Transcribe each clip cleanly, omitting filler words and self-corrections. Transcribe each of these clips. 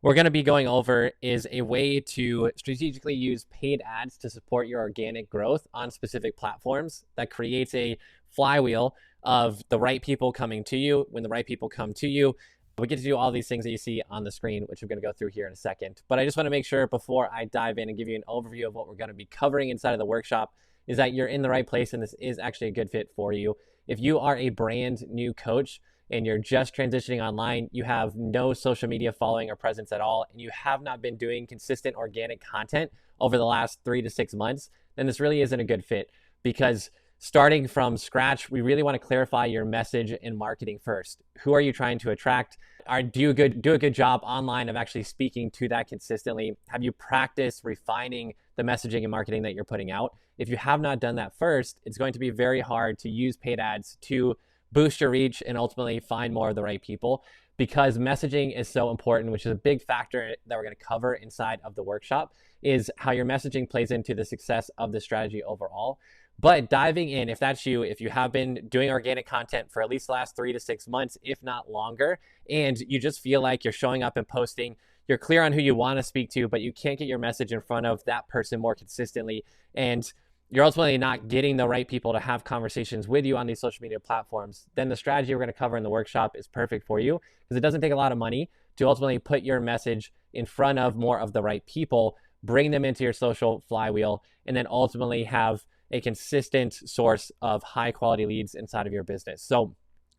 we're going to be going over is a way to strategically use paid ads to support your organic growth on specific platforms that creates a flywheel of the right people coming to you. When the right people come to you, we get to do all these things that you see on the screen, which I'm going to go through here in a second. But I just want to make sure before I dive in and give you an overview of what we're going to be covering inside of the workshop is that you're in the right place and this is actually a good fit for you. If you are a brand new coach and you're just transitioning online, you have no social media following or presence at all, and you have not been doing consistent organic content over the last 3 to 6 months, then this really isn't a good fit, because starting from scratch, we really want to clarify your message and marketing first. Who are you trying to attract? Do a good job online of actually speaking to that consistently? Have you practiced refining the messaging and marketing that you're putting out? If you have not done that first, it's going to be very hard to use paid ads to boost your reach and ultimately find more of the right people, because messaging is so important, which is a big factor that we're going to cover inside of the workshop, is how your messaging plays into the success of the strategy overall. But diving in, if that's you, if you have been doing organic content for at least the last 3 to 6 months, if not longer, and you just feel like you're showing up and posting, you're clear on who you want to speak to, but you can't get your message in front of that person more consistently, and you're ultimately not getting the right people to have conversations with you on these social media platforms, then the strategy we're going to cover in the workshop is perfect for you, because it doesn't take a lot of money to ultimately put your message in front of more of the right people, bring them into your social flywheel, and then ultimately have a consistent source of high quality leads inside of your business. So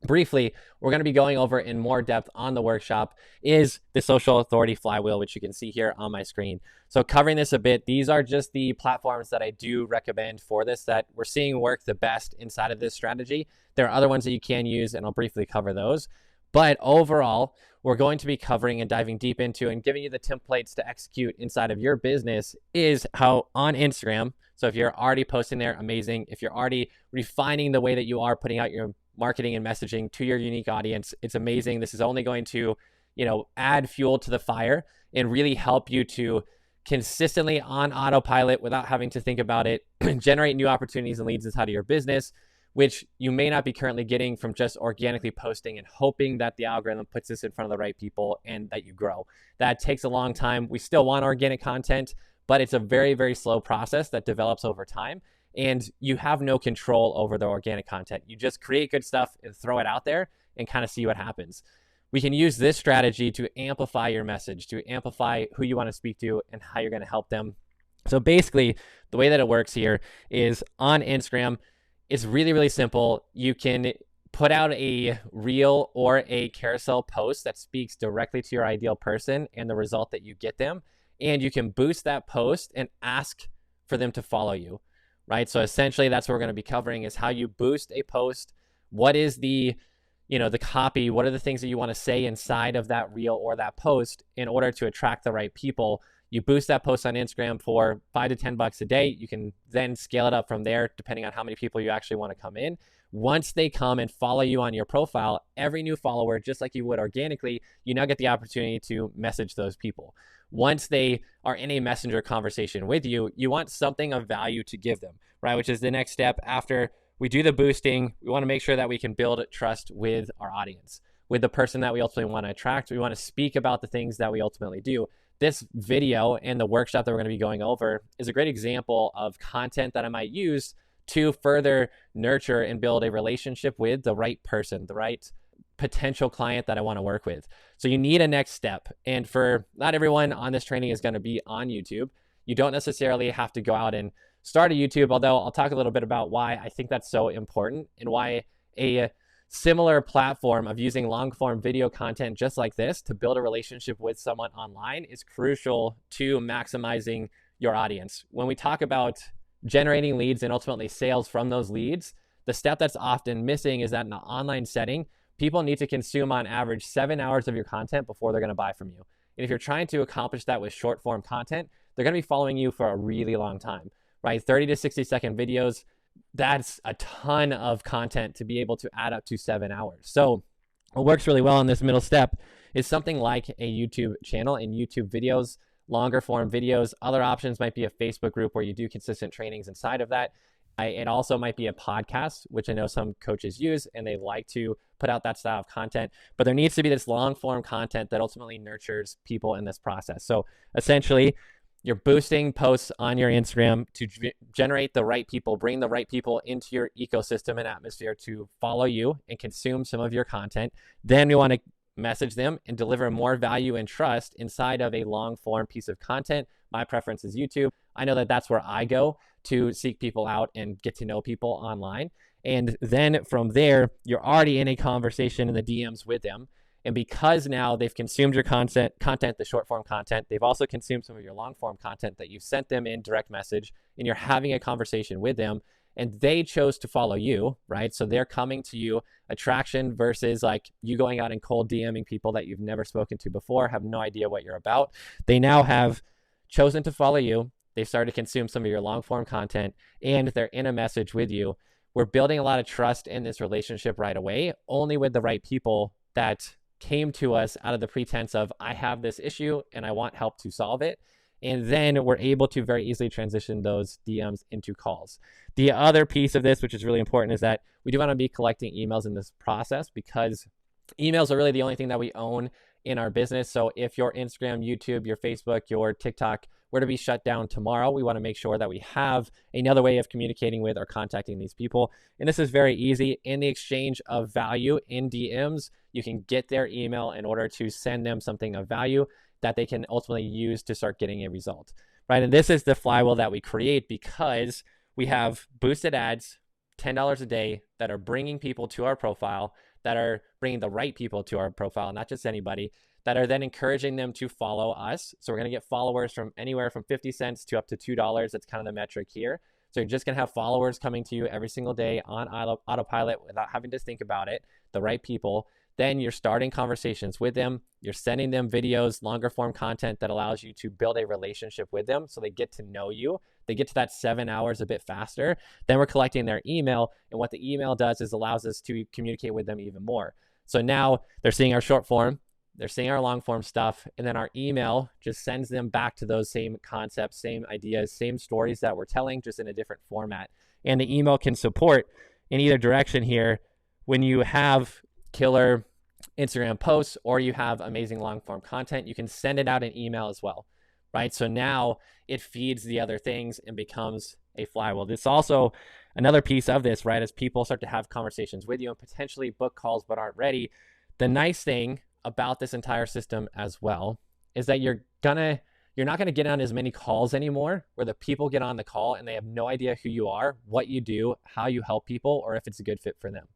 briefly, we're going to be going over in more depth on the workshop is the social authority flywheel, which you can see here on my screen. So covering this a bit, these are just the platforms that I do recommend for this, that we're seeing work the best inside of this strategy. There are other ones that you can use, and I'll briefly cover those. But overall, we're going to be covering and diving deep into and giving you the templates to execute inside of your business is how on Instagram. So if you're already posting there, amazing. If you're already refining the way that you are putting out your marketing and messaging to your unique audience, it's amazing. This is only going to, add fuel to the fire and really help you to consistently on autopilot without having to think about it, generate new opportunities and leads inside of your business, which you may not be currently getting from just organically posting and hoping that the algorithm puts this in front of the right people and that you grow. That takes a long time. We still want organic content, but it's a very, very slow process that develops over time. And you have no control over the organic content. You just create good stuff and throw it out there and kind of see what happens. We can use this strategy to amplify your message, to amplify who you want to speak to and how you're going to help them. So basically, the way that it works here is on Instagram, it's really, really simple. You can put out a reel or a carousel post that speaks directly to your ideal person and the result that you get them. And you can boost that post and ask for them to follow you, right? So essentially that's what we're going to be covering is how you boost a post. What is the copy? What are the things that you want to say inside of that reel or that post in order to attract the right people? You boost that post on Instagram for $5 to $10 a day. You can then scale it up from there, depending on how many people you actually want to come in. Once they come and follow you on your profile, every new follower, just like you would organically, you now get the opportunity to message those people. Once they are in a messenger conversation with you, you want something of value to give them, right? Which is the next step after we do the boosting. We want to make sure that we can build trust with our audience, with the person that we ultimately want to attract. We want to speak about the things that we ultimately do. This video and the workshop that we're going to be going over is a great example of content that I might use to further nurture and build a relationship with the right person, the right potential client that I want to work with. So you need a next step. And for not everyone on this training is going to be on YouTube. You don't necessarily have to go out and start a YouTube, although I'll talk a little bit about why I think that's so important and why a similar platform of using long form video content just like this to build a relationship with someone online is crucial to maximizing your audience. When we talk about generating leads and ultimately sales from those leads, the step that's often missing is that in an online setting, people need to consume on average 7 hours of your content before they're going to buy from you. And if you're trying to accomplish that with short form content, they're going to be following you for a really long time, right? 30 to 60 second videos, that's a ton of content to be able to add up to 7 hours. So what works really well in this middle step is something like a YouTube channel and YouTube videos, longer form videos. Other options might be a Facebook group where you do consistent trainings inside of that. It also might be a podcast, which I know some coaches use, and they like to put out that style of content. But there needs to be this long form content that ultimately nurtures people in this process. So essentially, you're boosting posts on your Instagram to generate the right people, bring the right people into your ecosystem and atmosphere to follow you and consume some of your content. Then you want to message them and deliver more value and trust inside of a long form piece of content. My preference is YouTube. I know that that's where I go to seek people out and get to know people online. And then from there, you're already in a conversation in the DMs with them. And because now they've consumed your content, the short form content, they've also consumed some of your long form content that you've sent them in direct message, and you're having a conversation with them, and they chose to follow you, right? So they're coming to you. Attraction versus like you going out and cold DMing people that you've never spoken to before, have no idea what you're about. They now have chosen to follow you. They've started to consume some of your long form content, and they're in a message with you. We're building a lot of trust in this relationship right away, only with the right people that came to us out of the pretense of, I have this issue and I want help to solve it. And then we're able to very easily transition those DMs into calls. The other piece of this, which is really important, is that we do want to be collecting emails in this process, because emails are really the only thing that we own in our business. So if your Instagram, YouTube, your Facebook, your TikTok were to be shut down tomorrow, we want to make sure that we have another way of communicating with or contacting these people. And this is very easy. In the exchange of value in DMs, you can get their email in order to send them something of value that they can ultimately use to start getting a result, right? And this is the flywheel that we create, because we have boosted ads, $10 a day, that are bringing people to our profile, that are bringing the right people to our profile, not just anybody, that are then encouraging them to follow us. So we're going to get followers from anywhere from 50 cents to up to $2. That's kind of the metric here. So you're just going to have followers coming to you every single day on autopilot without having to think about it, the right people. Then you're starting conversations with them. You're sending them videos, longer form content that allows you to build a relationship with them, so they get to know you. They get to that 7 hours a bit faster. Then we're collecting their email. And what the email does is allows us to communicate with them even more. So now they're seeing our short form, they're seeing our long form stuff, and then our email just sends them back to those same concepts, same ideas, same stories that we're telling, just in a different format. And the email can support in either direction here. When you have killer Instagram posts or you have amazing long form content, you can send it out in email as well, right? So now it feeds the other things and becomes a flywheel. This also another piece of this, right? As people start to have conversations with you and potentially book calls but aren't ready, the nice thing about this entire system as well is that you're not gonna get on as many calls anymore where the people get on the call and they have no idea who you are, what you do, how you help people, or if it's a good fit for them.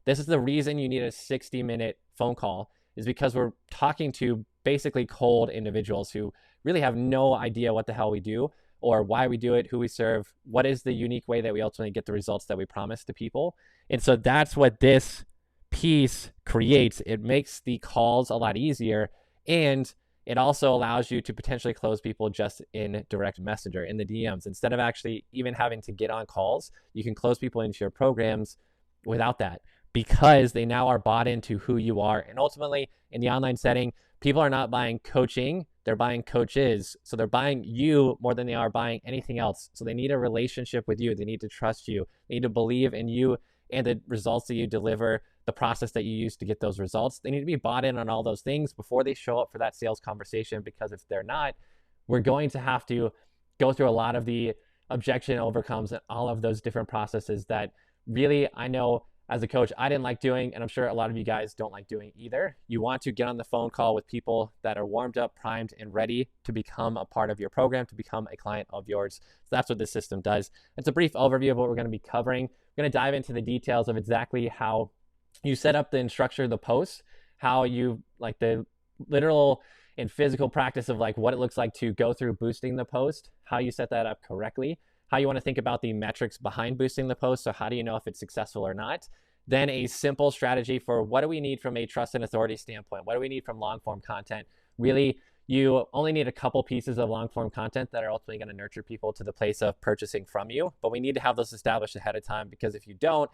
This is the reason you need a 60-minute phone call, is because we're talking to basically cold individuals who really have no idea what the hell we do or why we do it, who we serve, what is the unique way that we ultimately get the results that we promise to people. And so that's what this piece creates. It makes the calls a lot easier, and it also allows you to potentially close people just in direct messenger, in the DMs. Instead of actually even having to get on calls, you can close people into your programs without that, because they now are bought into who you are. And ultimately, in the online setting, people are not buying coaching, they're buying coaches. So they're buying you more than they are buying anything else. So they need a relationship with you. They need to trust you. They need to believe in you and the results that you deliver, the process that you use to get those results. They need to be bought in on all those things before they show up for that sales conversation, because if they're not, we're going to have to go through a lot of the objection overcomes and all of those different processes that really, I know as a coach, I didn't like doing, and I'm sure a lot of you guys don't like doing either. You want to get on the phone call with people that are warmed up, primed, and ready to become a part of your program, to become a client of yours. So that's what this system does. It's a brief overview of what we're going to be covering. We're going to dive into the details of exactly how you set up and structure the posts, how you, like the literal and physical practice of like what it looks like to go through boosting the post, how you set that up correctly, how you want to think about the metrics behind boosting the post. So how do you know if it's successful or not? Then a simple strategy for what do we need from a trust and authority standpoint? What do we need from long form content? Really, you only need a couple pieces of long form content that are ultimately going to nurture people to the place of purchasing from you. But we need to have those established ahead of time, because if you don't,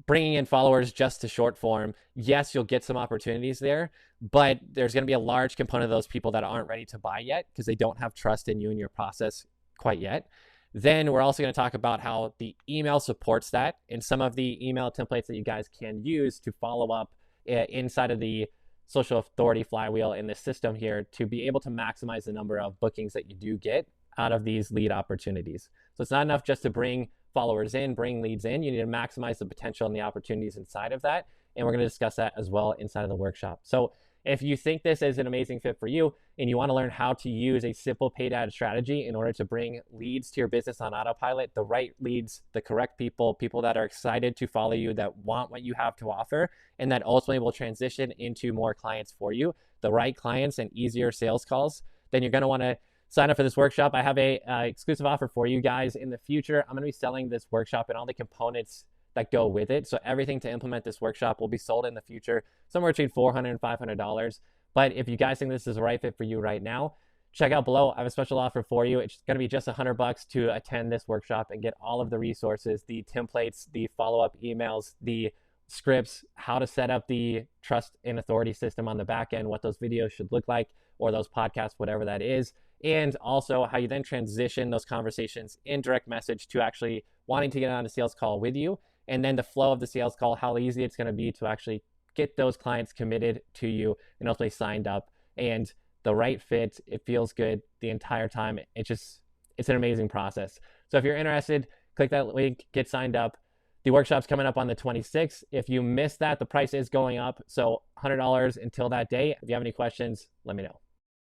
bringing in followers just to short form, yes, you'll get some opportunities there, but there's going to be a large component of those people that aren't ready to buy yet because they don't have trust in you and your process quite yet. Then we're also going to talk about how the email supports that and some of the email templates that you guys can use to follow up inside of the social authority flywheel in this system here to be able to maximize the number of bookings that you do get out of these lead opportunities. So it's not enough just to bring followers in, bring leads in. You need to maximize the potential and the opportunities inside of that. And we're going to discuss that as well inside of the workshop. So if you think this is an amazing fit for you and you want to learn how to use a simple paid ad strategy in order to bring leads to your business on autopilot, the right leads, the correct people, people that are excited to follow you, that want what you have to offer, and that ultimately will transition into more clients for you, the right clients and easier sales calls, then you're going to want to sign up for this workshop. I have a exclusive offer for you guys in the future. I'm going to be selling this workshop and all the components that go with it. So everything to implement this workshop will be sold in the future, somewhere between $400 and $500. But if you guys think this is the right fit for you right now, check out below. I have a special offer for you. It's going to be just $100 to attend this workshop and get all of the resources, the templates, the follow-up emails, the scripts, how to set up the trust and authority system on the back end, what those videos should look like, or those podcasts, whatever that is. And also how you then transition those conversations in direct message to actually wanting to get on a sales call with you. And then the flow of the sales call, how easy it's going to be to actually get those clients committed to you and ultimately signed up, and the right fit. It feels good the entire time. It's an amazing process. So if you're interested, click that link, get signed up. The workshop's coming up on the 26th. If you missed that, the price is going up. So $100 until that day. If you have any questions, let me know.